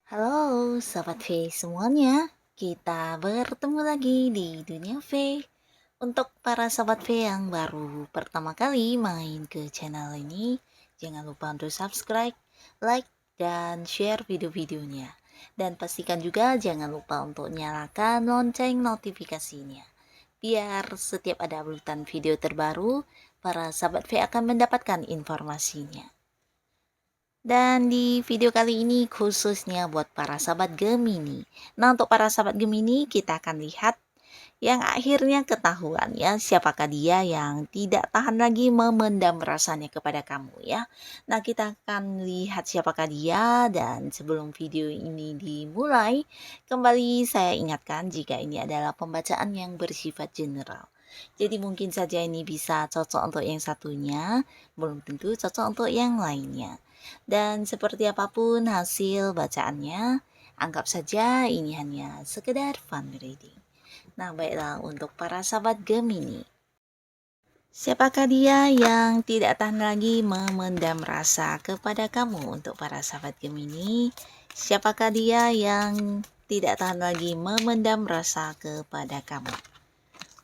Halo Sobat V semuanya, kita bertemu lagi di Dunia V. Untuk para Sobat V yang baru pertama kali main ke channel ini, jangan lupa untuk subscribe, like, dan share video-videonya. Dan pastikan juga jangan lupa untuk nyalakan lonceng notifikasinya. Biar setiap ada uploadan video terbaru, para Sobat V akan mendapatkan informasinya. Dan di video kali ini khususnya buat para sahabat Gemini. Nah, untuk para sahabat Gemini, kita akan lihat yang akhirnya ketahuan ya, siapakah dia yang tidak tahan lagi memendam rasanya kepada kamu ya. Nah, kita akan lihat siapakah dia, dan sebelum video ini dimulai, kembali saya ingatkan jika ini adalah pembacaan yang bersifat general. Jadi mungkin saja ini bisa cocok untuk yang satunya, belum tentu cocok untuk yang lainnya. Dan seperti apapun hasil bacaannya, anggap saja ini hanya sekedar fun reading. Nah, baiklah untuk para sahabat Gemini. Siapakah dia yang tidak tahan lagi memendam rasa kepada kamu? Untuk para sahabat Gemini, siapakah dia yang tidak tahan lagi memendam rasa kepada kamu?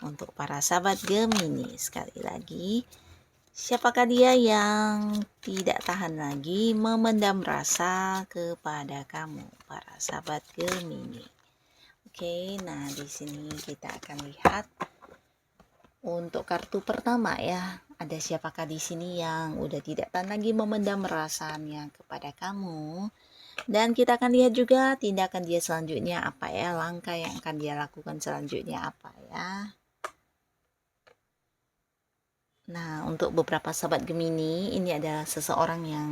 Untuk para sahabat Gemini, sekali lagi, siapakah dia yang tidak tahan lagi memendam rasa kepada kamu, para sahabat Gemini? Oke, nah di sini kita akan lihat untuk kartu pertama ya. Ada siapakah di sini yang udah tidak tahan lagi memendam rasanya kepada kamu? Dan kita akan lihat juga tindakan dia selanjutnya apa ya, langkah yang akan dia lakukan selanjutnya apa ya. Nah, untuk beberapa sahabat Gemini, ini adalah seseorang yang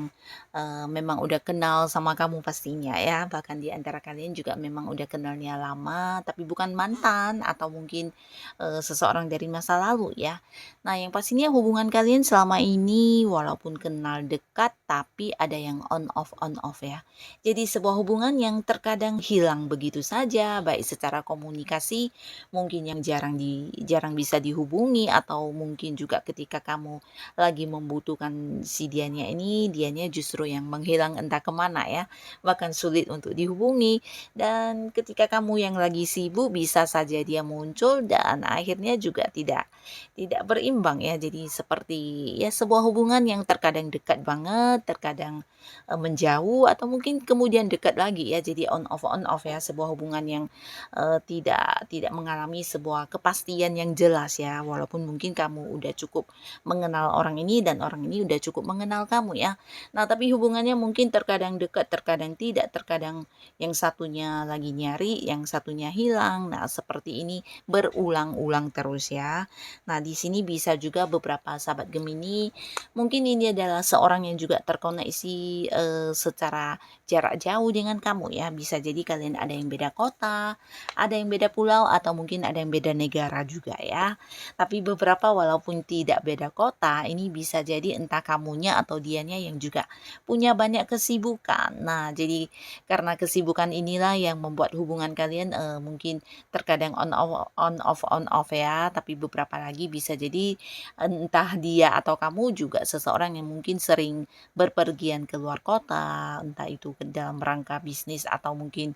memang udah kenal sama kamu pastinya ya. Bahkan di antara kalian juga memang udah kenalnya lama, tapi bukan mantan atau mungkin seseorang dari masa lalu ya. Nah, yang pastinya hubungan kalian selama ini walaupun kenal dekat, tapi ada yang on off ya. Jadi sebuah hubungan yang terkadang hilang begitu saja, baik secara komunikasi, mungkin yang jarang bisa dihubungi, atau mungkin juga ketika kamu lagi membutuhkan si dianya justru yang menghilang entah kemana ya, bahkan sulit untuk dihubungi. Dan ketika kamu yang lagi sibuk, bisa saja dia muncul dan akhirnya juga tidak berimbang ya. Jadi seperti ya sebuah hubungan yang terkadang dekat banget, terkadang menjauh, atau mungkin kemudian dekat lagi ya. Jadi on off ya, sebuah hubungan yang tidak mengalami sebuah kepastian yang jelas ya, walaupun mungkin kamu udah cukup mengenal orang ini dan orang ini udah cukup mengenal kamu ya. Nah, tapi hubungannya mungkin terkadang dekat, terkadang tidak, terkadang yang satunya lagi nyari, yang satunya hilang. Nah, seperti ini berulang-ulang terus ya. Nah, di sini bisa juga beberapa sahabat Gemini, mungkin ini adalah seorang yang juga terkoneksi secara jarak jauh dengan kamu ya. Bisa jadi kalian ada yang beda kota, ada yang beda pulau, atau mungkin ada yang beda negara juga ya. Tapi beberapa walaupun tidak beda kota, ini bisa jadi entah kamunya atau dianya yang juga punya banyak kesibukan. Nah, jadi karena kesibukan inilah yang membuat hubungan kalian mungkin terkadang on off ya. Tapi beberapa lagi bisa jadi entah dia atau kamu juga seseorang yang mungkin sering berpergian ke luar kota, entah itu ke dalam rangka bisnis atau mungkin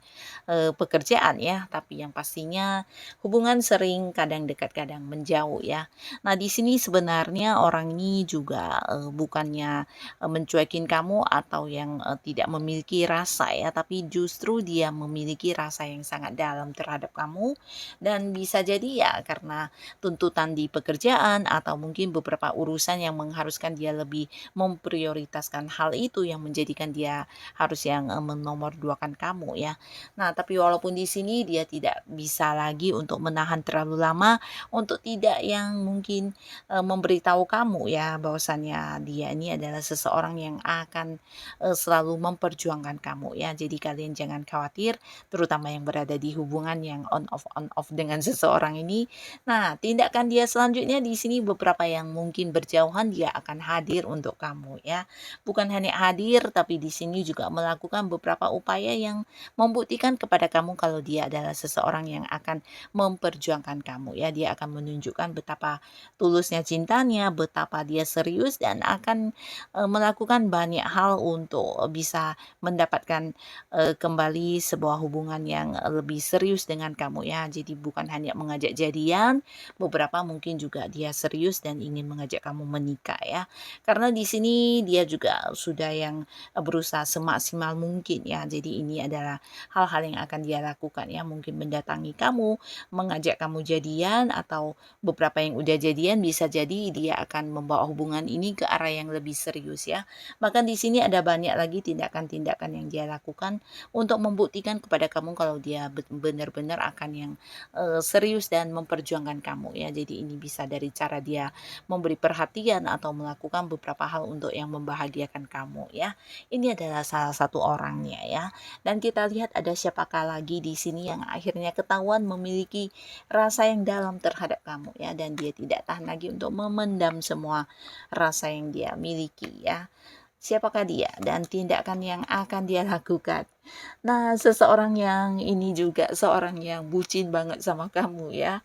pekerjaan ya. Tapi yang pastinya hubungan sering kadang dekat kadang menjauh ya. Nah, di sini sebenarnya orang ini juga bukannya mencuekin kamu atau yang tidak memiliki rasa ya, tapi justru dia memiliki rasa yang sangat dalam terhadap kamu. Dan bisa jadi ya karena tuntutan di pekerjaan atau mungkin beberapa urusan yang mengharuskan dia lebih memprioritaskan hal itu, yang menjadikan dia harus yang menomorduakan kamu ya. Nah, tapi walaupun di sini dia tidak bisa lagi untuk menahan terlalu lama, untuk tidak yang mungkin memberitahu kamu ya bahwasannya dia ini adalah seseorang yang akan selalu memperjuangkan kamu ya. Jadi kalian jangan khawatir, terutama yang berada di hubungan yang on off dengan seseorang ini. Nah, tindakan dia selanjutnya di sini beberapa yang mungkin berjauhan dia akan hadir untuk kamu ya. Bukan hanya hadir tapi di sini juga melakukan beberapa upaya yang membuktikan kepada kamu kalau dia adalah seseorang yang akan memperjuangkan kamu ya. Dia akan menunjukkan betapa tulusnya cintanya, betapa dia serius dan akan melakukan banyak hal untuk bisa mendapatkan kembali sebuah hubungan yang lebih serius dengan kamu ya. Jadi bukan hanya mengajak jadian, beberapa mungkin juga dia serius dan ingin mengajak kamu menikah ya. Karena di sini dia juga sudah yang berusaha semaksimal mungkin ya. Jadi ini adalah hal-hal yang akan dia lakukan ya. Mungkin mendatangi kamu, mengajak kamu jadian, atau beberapa yang udah jadian bisa jadi dia akan membawa hubungan ini ke arah yang lebih serius ya. Bahkan di sini ada banyak lagi tindakan-tindakan yang dia lakukan untuk membuktikan kepada kamu kalau dia benar-benar akan yang serius dan memperjuangkan kamu ya. Jadi ini bisa dari cara dia memberi perhatian atau melakukan beberapa hal untuk yang membahagiakan kamu ya. Ini adalah salah satu orangnya ya. Dan kita lihat ada siapakah lagi di sini yang akhirnya ketahuan memiliki rasa yang dalam terhadap kamu ya, dan dia tidak tahan lagi untuk memendam semua rasa yang dia miliki ya. Siapakah dia dan tindakan yang akan dia lakukan? Nah, seseorang yang ini juga seorang yang bucin banget sama kamu ya.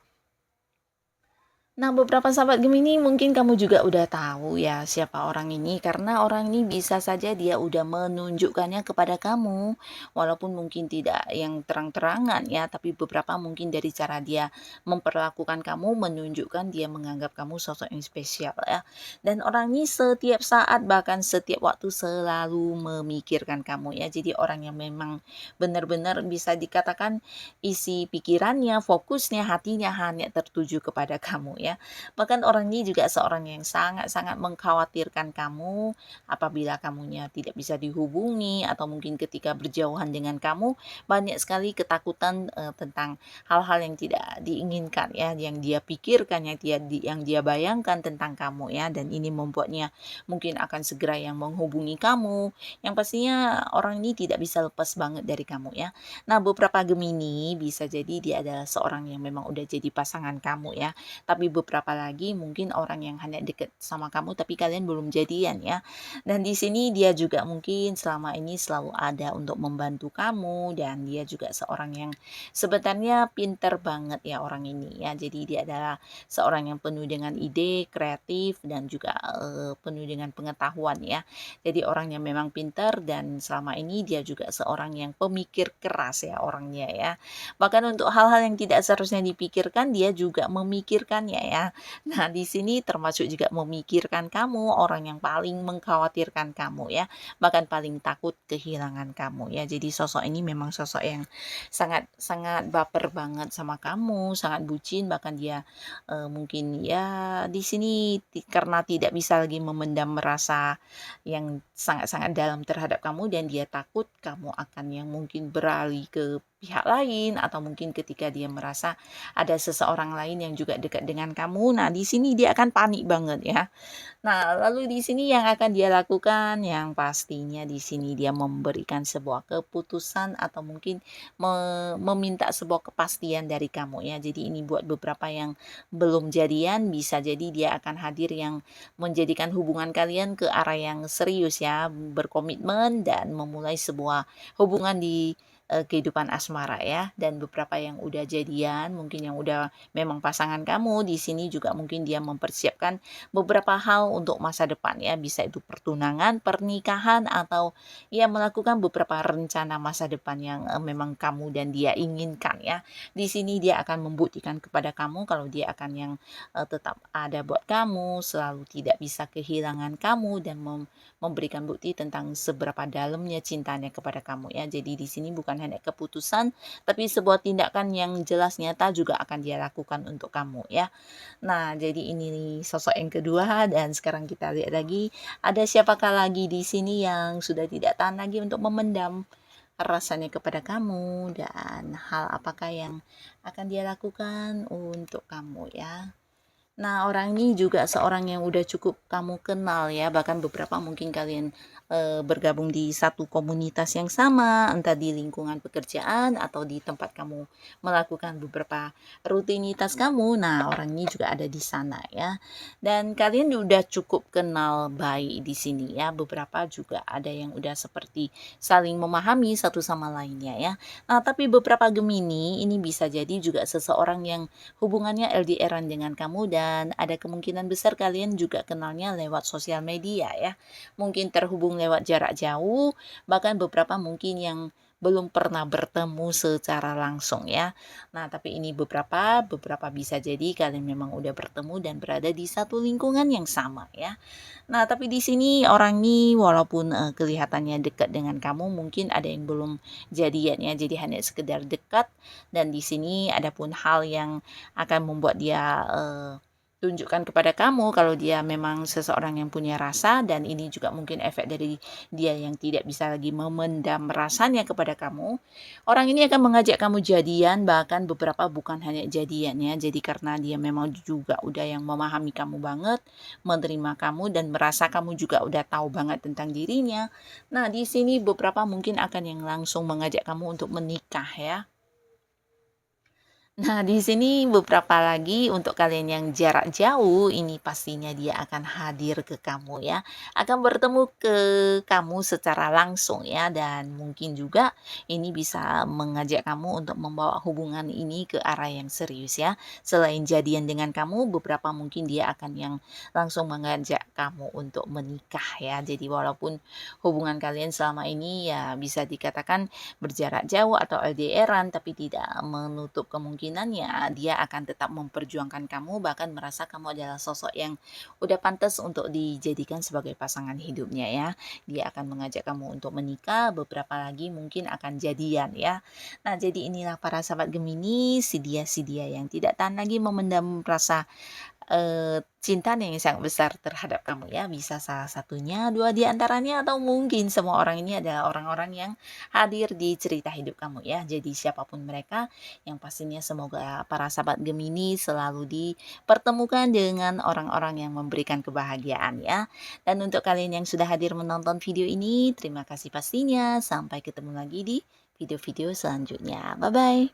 Nah, beberapa sahabat Gemini mungkin kamu juga udah tahu ya siapa orang ini, karena orang ini bisa saja dia udah menunjukkannya kepada kamu walaupun mungkin tidak yang terang-terangan ya, tapi beberapa mungkin dari cara dia memperlakukan kamu menunjukkan dia menganggap kamu sosok yang spesial ya. Dan orang ini setiap saat bahkan setiap waktu selalu memikirkan kamu ya. Jadi orang yang memang benar-benar bisa dikatakan isi pikirannya, fokusnya, hatinya hanya tertuju kepada kamu ya. Bahkan orang ini juga seorang yang sangat-sangat mengkhawatirkan kamu apabila kamunya tidak bisa dihubungi atau mungkin ketika berjauhan dengan kamu, banyak sekali ketakutan tentang hal-hal yang tidak diinginkan ya, yang dia pikirkan, yang dia bayangkan tentang kamu ya, dan ini membuatnya mungkin akan segera yang menghubungi kamu. Yang pastinya orang ini tidak bisa lepas banget dari kamu ya. Nah, beberapa Gemini bisa jadi dia adalah seorang yang memang udah jadi pasangan kamu ya. Tapi beberapa lagi mungkin orang yang hanya deket sama kamu tapi kalian belum jadian ya. Dan di sini dia juga mungkin selama ini selalu ada untuk membantu kamu, dan dia juga seorang yang sebenarnya pinter banget ya orang ini ya. Jadi dia adalah seorang yang penuh dengan ide, kreatif, dan juga penuh dengan pengetahuan ya. Jadi orang yang memang pinter, dan selama ini dia juga seorang yang pemikir keras ya orangnya ya. Bahkan untuk hal-hal yang tidak seharusnya dipikirkan dia juga memikirkannya ya. Nah, di sini termasuk juga memikirkan kamu, orang yang paling mengkhawatirkan kamu ya, bahkan paling takut kehilangan kamu ya. Jadi sosok ini memang sosok yang sangat sangat baper banget sama kamu, sangat bucin, bahkan dia mungkin ya di sini karena tidak bisa lagi memendam rasa yang sangat-sangat dalam terhadap kamu, dan dia takut kamu akan yang mungkin beralih ke pihak lain, atau mungkin ketika dia merasa ada seseorang lain yang juga dekat dengan kamu. Nah, di sini dia akan panik banget ya. Nah, lalu di sini yang akan dia lakukan, yang pastinya di sini dia memberikan sebuah keputusan atau mungkin meminta sebuah kepastian dari kamu ya. Jadi ini buat beberapa yang belum jadian, bisa jadi dia akan hadir yang menjadikan hubungan kalian ke arah yang serius ya, berkomitmen dan memulai sebuah hubungan di kehidupan asmara ya. Dan beberapa yang udah jadian, mungkin yang udah memang pasangan kamu, di sini juga mungkin dia mempersiapkan beberapa hal untuk masa depan ya, bisa itu pertunangan, pernikahan, atau ya melakukan beberapa rencana masa depan yang memang kamu dan dia inginkan ya. Di sini dia akan membuktikan kepada kamu kalau dia akan yang tetap ada buat kamu, selalu tidak bisa kehilangan kamu, dan memberikan bukti tentang seberapa dalamnya cintanya kepada kamu ya. Jadi di sini bukan hanya keputusan, tapi sebuah tindakan yang jelas nyata juga akan dia lakukan untuk kamu ya. Nah, jadi ini sosok yang kedua, dan sekarang kita lihat lagi ada siapakah lagi di sini yang sudah tidak tahan lagi untuk memendam rasanya kepada kamu, dan hal apakah yang akan dia lakukan untuk kamu ya. Nah, orang ini juga seorang yang udah cukup kamu kenal ya, bahkan beberapa mungkin kalian bergabung di satu komunitas yang sama, entah di lingkungan pekerjaan atau di tempat kamu melakukan beberapa rutinitas kamu. Nah, orang ini juga ada di sana ya. Dan kalian udah cukup kenal baik di sini ya. Beberapa juga ada yang udah seperti saling memahami satu sama lainnya ya. Nah, tapi beberapa Gemini ini bisa jadi juga seseorang yang hubungannya LDR-an dengan kamu dan ada kemungkinan besar kalian juga kenalnya lewat sosial media ya. Mungkin terhubung lewat jarak jauh, bahkan beberapa mungkin yang belum pernah bertemu secara langsung ya. Nah, tapi ini beberapa bisa jadi kalian memang udah bertemu dan berada di satu lingkungan yang sama ya. Nah, tapi di sini orang ini walaupun kelihatannya dekat dengan kamu, mungkin ada yang belum jadian ya. Jadi hanya sekedar dekat dan di sini ada pun hal yang akan membuat dia tunjukkan kepada kamu kalau dia memang seseorang yang punya rasa dan ini juga mungkin efek dari dia yang tidak bisa lagi memendam rasanya kepada kamu. Orang ini akan mengajak kamu jadian, bahkan beberapa bukan hanya jadian ya. Jadi karena dia memang juga udah yang memahami kamu banget, menerima kamu dan merasa kamu juga udah tahu banget tentang dirinya. Nah, di sini beberapa mungkin akan yang langsung mengajak kamu untuk menikah ya. Nah, di sini beberapa lagi untuk kalian yang jarak jauh, ini pastinya dia akan hadir ke kamu ya. Akan bertemu ke kamu secara langsung ya dan mungkin juga ini bisa mengajak kamu untuk membawa hubungan ini ke arah yang serius ya. Selain jadian dengan kamu, beberapa mungkin dia akan yang langsung mengajak kamu untuk menikah ya. Jadi walaupun hubungan kalian selama ini ya bisa dikatakan berjarak jauh atau LDR-an tapi tidak menutup kemungkinannya dia akan tetap memperjuangkan kamu bahkan merasa kamu adalah sosok yang udah pantas untuk dijadikan sebagai pasangan hidupnya ya. Dia akan mengajak kamu untuk menikah, beberapa lagi mungkin akan jadian ya. Nah, jadi inilah para sahabat Gemini, si dia yang tidak tahan lagi memendam rasa cintanya yang sangat besar terhadap kamu ya. Bisa salah satunya, 2 di antaranya, atau mungkin semua orang ini adalah orang-orang yang hadir di cerita hidup kamu ya. Jadi siapapun mereka, yang pastinya semoga para sahabat Gemini selalu dipertemukan dengan orang-orang yang memberikan kebahagiaan ya. Dan untuk kalian yang sudah hadir menonton video ini, terima kasih pastinya. Sampai ketemu lagi di video-video selanjutnya. Bye-bye.